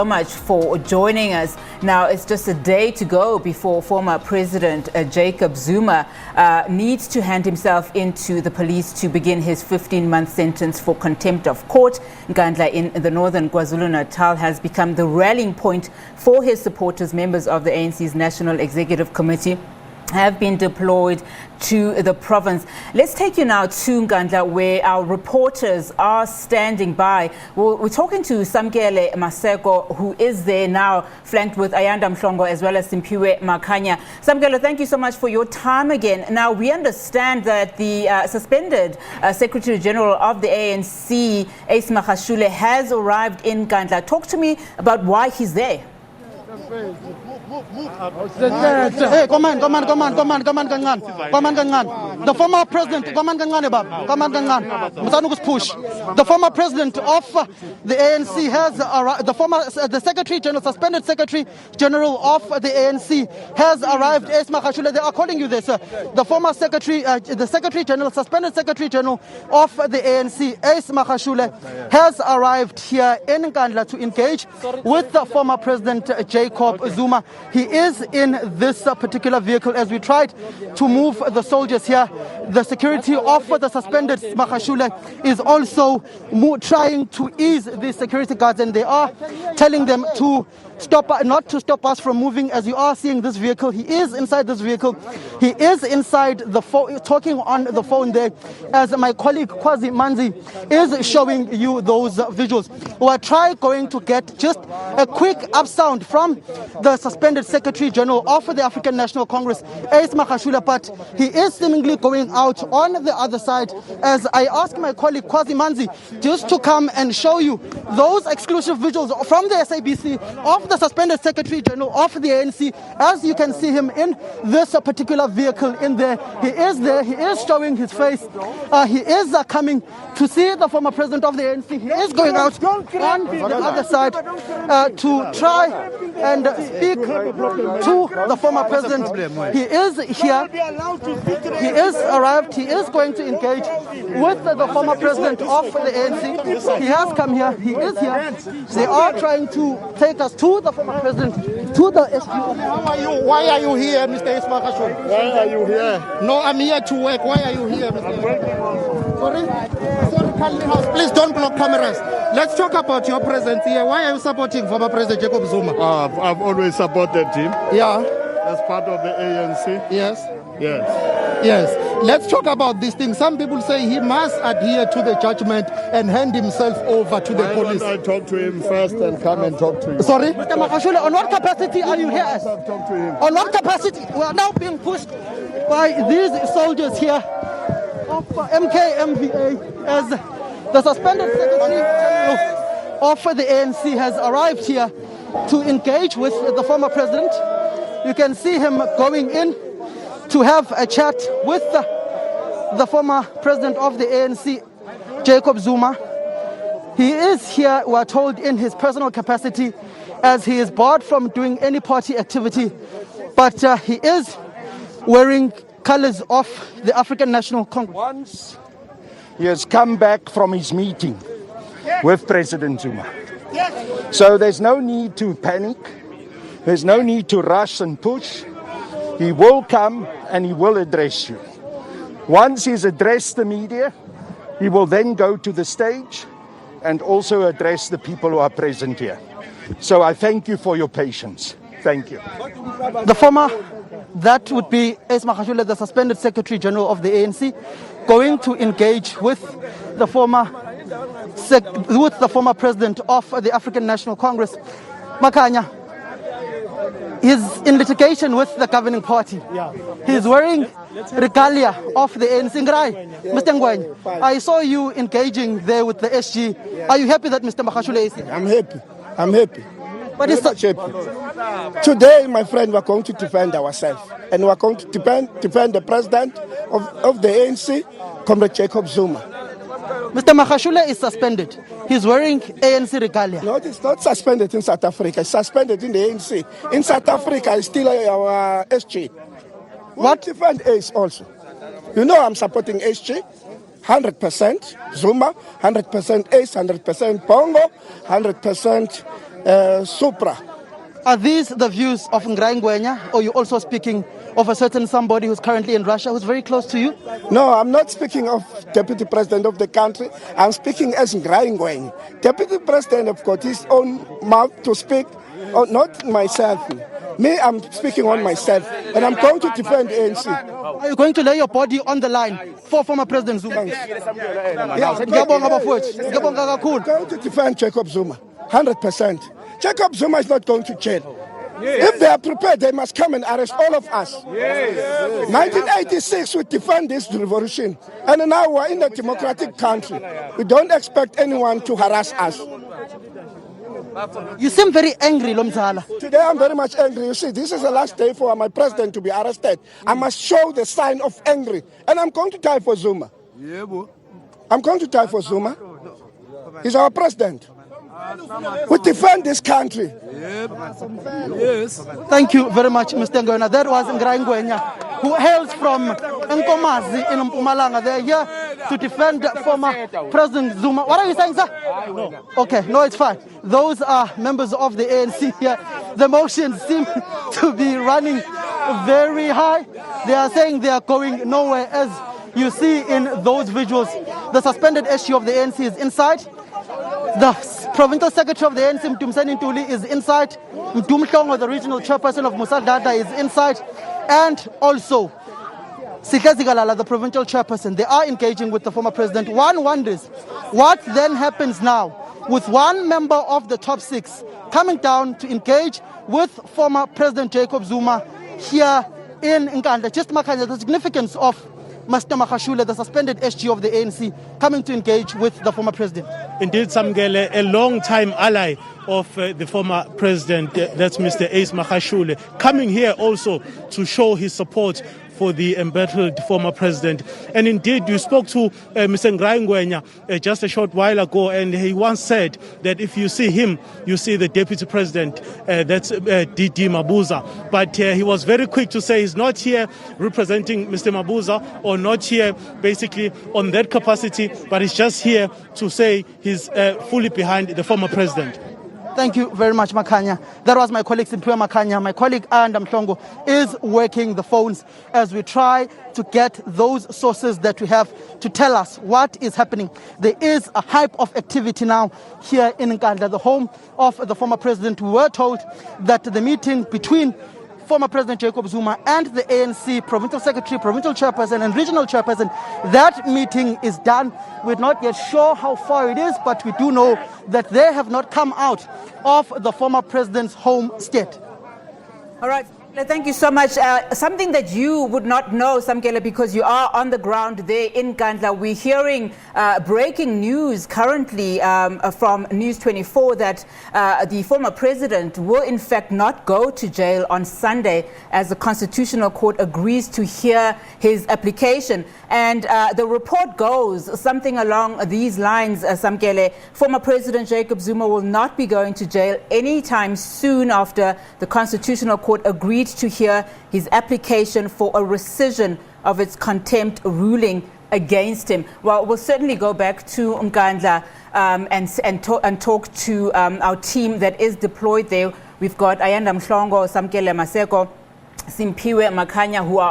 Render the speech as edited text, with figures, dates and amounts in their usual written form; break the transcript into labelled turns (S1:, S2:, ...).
S1: So much for joining us. Now, it's just a day to go before former President Jacob Zuma needs to hand himself into the police to begin his 15-month sentence for contempt of court. Nkandla in the northern KwaZulu-Natal has become the rallying point for his supporters. Members of the ANC's National Executive Committee have been deployed to the province. Let's take you now to Nkandla, where our reporters are standing by. We're talking to Simphiwe Makhanya, who is there now, flanked with Ayanda Mhlongo as well as Simphiwe Makhanya. Simphiwe, thank you so much for your time again. Now, we understand that the suspended Secretary-General of the ANC, Ace Magashule, has arrived in Nkandla. Talk to me about why he's there.
S2: Hey, come on. The former president, push. The former president of the ANC has arrived. The Secretary-General, suspended Secretary-General of the ANC has arrived. Ace Magashule, they are calling you this. The former Secretary, the Secretary-General, suspended Secretary-General of the ANC, Ace Magashule, has arrived here in Nkandla to engage with the former President Jacob Zuma. He is in this particular vehicle. As we tried to move the soldiers here, the security of the suspended Magashule is also trying to ease the security guards, and they are telling them to not to stop us from moving. As you are seeing this vehicle, he is inside this vehicle. He is inside the phone, talking on the phone there, as my colleague Kwazi Manzi is showing you those visuals. We'll try going to get just a quick up sound from the suspended Secretary-General of the African National Congress, Ace Magashule, but he is seemingly going out on the other side. As I ask my colleague Kwazi Manzi just to come and show you those exclusive visuals from the SABC of the suspended Secretary-General of the ANC. As you can see him in this particular vehicle in there. He is there. He is showing his face. He is coming to see the former president of the ANC. He is going out on the other side to try and speak to the former president. He is here. He is arrived. He is going to engage with the former president of the ANC. He has come here. He is here. They are trying to take us to the former president, to the SG.
S3: Why are you here, Mr. Ace Magashule?
S4: Why are you here?
S3: No, I'm here to work. Why are you here, Mr. Sorry, please don't block cameras. Let's talk about your presence here. Why are you supporting former President Jacob Zuma?
S4: I've always supported him.
S3: Yeah.
S4: As part of the ANC.
S3: Yes.
S4: Yes.
S3: Yes. Let's talk about this thing. Some people say he must adhere to the judgment and hand himself over to the police.
S4: I talk to him first and come and talk to you.
S3: Sorry?
S2: Mr. Magashule, on what capacity are you here?
S4: Talk to him.
S2: On what capacity? We are now being pushed by these soldiers here of MKMVA, as the suspended Secretary of the ANC has arrived here to engage with the former president. You can see him going in to have a chat with the former president of the ANC, Jacob Zuma. He is here, we are told, in his personal capacity, as he is barred from doing any party activity. But he is wearing colors of the African National Congress.
S5: Once he has come back from his meeting with President Zuma. So there's no need to panic. There's no need to rush and push. He will come and he will address you. Once he's addressed the media, he will then go to the stage and also address the people who are present here. So I thank you for your patience. Thank you.
S2: That would be Ace Magashule, the suspended Secretary-General of the ANC, going to engage with the former president of the African National Congress, Makhanya. He's in litigation with the governing party. He's wearing regalia of the ANC. Mr. Ngwenya, I saw you engaging there with the SG. Are you happy that Mr. Magashule is here?
S4: I'm happy.
S2: But
S4: it's much happy. Today, my friend, we're going to defend ourselves. And we're going to defend the president of the ANC, Comrade Jacob Zuma.
S2: Mr. Magashule is suspended. He's wearing ANC regalia.
S4: No, it's not suspended in South Africa. It's suspended in the ANC. In South Africa, it's still our SG. What defend Ace also? You know I'm supporting SG. 100% Zuma, 100% Ace, 100% Bongo, 100% Supra.
S2: Are these the views of Nkandla, or are you also speaking of a certain somebody who's currently in Russia, who's very close to you?
S4: No, I'm not speaking of Deputy President of the country. I'm speaking as Nkandla. Deputy President have got his own mouth to speak, not myself. Me, I'm speaking on myself, and I'm going to defend ANC.
S2: Are you going to lay your body on the line for former President Zuma?
S4: Yeah, I'm going to defend Jacob Zuma, 100%. Jacob Zuma is not going to jail. If they are prepared, they must come and arrest all of us. 1986, we defend this revolution. And now we're in a democratic country. We don't expect anyone to harass us.
S2: You seem very angry, Lomzala.
S4: Today I'm very much angry. You see, this is the last day for my president to be arrested. I must show the sign of angry. And I'm going to die for Zuma. I'm going to die for Zuma. He's our president. We defend this country.
S2: Yes. Thank you very much, Mr. Nkandla. That was Nkandla, who hails from Nkomazi in Mpumalanga. They're here to defend former President Zuma. What are you saying, sir? No. Okay, no, it's fine. Those are members of the ANC here. The motions seem to be running very high. They are saying they are going nowhere. As you see in those visuals, the suspended SG of the ANC is inside. The provincial secretary of the ANC, Mtumseni Ntuli, is inside. Mtumhlongo, the regional chairperson of Musa Dada, is inside. And also, Sihlezi Galala, the provincial chairperson, they are engaging with the former president. One wonders, what then happens now with one member of the top six coming down to engage with former President Jacob Zuma here in Nkandla? Just Makhanya, the significance of Mr. Magashule, the suspended SG of the ANC, coming to engage with the former president.
S6: Indeed, Samgele, a long-time ally of the former president, that's Mr. Ace Magashule, coming here also to show his support for the embattled former president. And indeed, you spoke to Mr. Nkandla just a short while ago, and he once said that if you see him, you see the deputy president, that's D.D. Mabuza. But he was very quick to say he's not here representing Mr. Mabuza, or not here basically on that capacity, but he's just here to say he's fully behind the former president.
S2: Thank you very much, Makhanya. That was my colleague Simphiwe Makhanya. My colleague Nkandla Mhlongo is working the phones as we try to get those sources that we have to tell us what is happening. There is a hype of activity now here in Nkandla, the home of the former president. We were told that the meeting between former President Jacob Zuma and the ANC provincial secretary, provincial chairperson and regional chairperson, that meeting is done. We're not yet sure how far it is, but we do know that they have not come out of the former president's home state.
S1: All right. Thank you so much. Something that you would not know, Samkele, because you are on the ground there in Nkandla. We're hearing breaking news currently from News 24 that the former president will in fact not go to jail on Sunday as the Constitutional Court agrees to hear his application. And the report goes something along these lines, Samkele. Former President Jacob Zuma will not be going to jail anytime soon after the Constitutional Court agreed to hear his application for a rescission of its contempt ruling against him. Well, we'll certainly go back to Nkandla and talk to our team that is deployed there. We've got Nkandla Mhlongo, Samkele Maseko, Simphiwe Makhanya, who are